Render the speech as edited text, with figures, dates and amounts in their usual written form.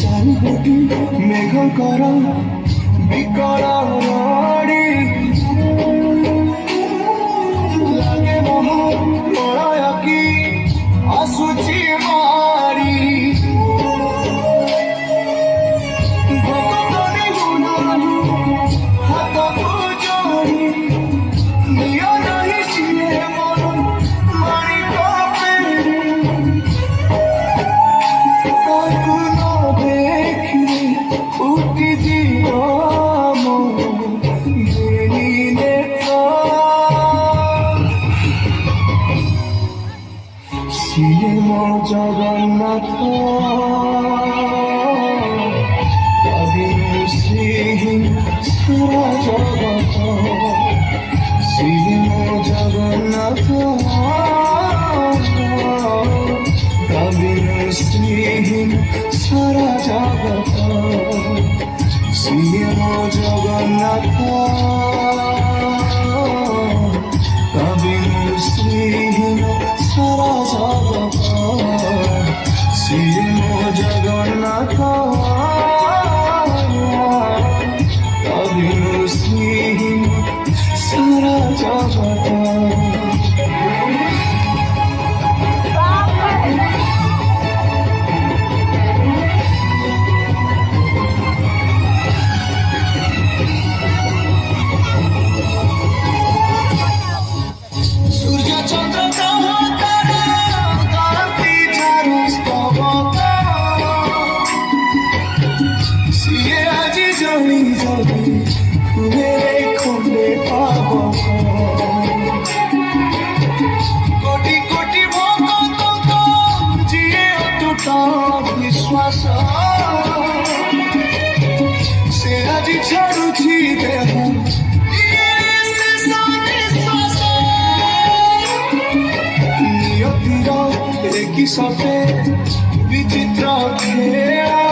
ଚାରିପଟି ମେଘଙ୍କର ବିକଳ ରଡ଼ି ଲାଗେ ମହା ପ୍ରଳୟ କି ଆସୁଛି ମାରି ଭକ୍ତରେ ଗୁଣାରୁ ହାତକୁ ଯୋଡ଼ି ନିଅ ନାହିଁ ସିଏ ମୋର ମାଣିକ ଫେରି ତାକୁ ନ ଦେଖିଲେ ଉଠିଯିବ ମୋ ବେଣୀ ନେତ ସିଏ ମୋ ଜଗନ୍ନାଥ କବିରୁ ଶ୍ରୀହୀନ ସାରା ଜଗତ ସିଏ ମୋ ଜଗନ୍ନାଥ କବିରୁ ଶ୍ରୀହୀନ ସାରା ଜଗତ ସିଏ ମୋ ଜଗନ୍ନାଥ କବିରୁ ଶ୍ରୀହୀନ ସାରା ଜଗତ ସିଏ ମୋ ଜଗନ୍ନାଥ କବିରୁ ଶ୍ରୀହୀନ ସାରା ଜଗତ ସୂର୍ଯ୍ୟ ଚନ୍ଦ୍ର ଗ୍ରହ ତାରା କରନ୍ତି ଯାର ସ୍ତବକ ସିଏ ଆଜି ଜଳି ଜଳି କୁହେରେ ଖଣ୍ଡେ ପାବକ କୋଟି କୋଟି ଭକ୍ତଙ୍କ ଯିଏ ଅତୁଟ ବିଶ୍ୱାସ ସେ ଆଜି ଛାଡୁଛି ଦେହ ନିୟତିର କି ସତେ ବିଚିତ୍ର ଖେଳ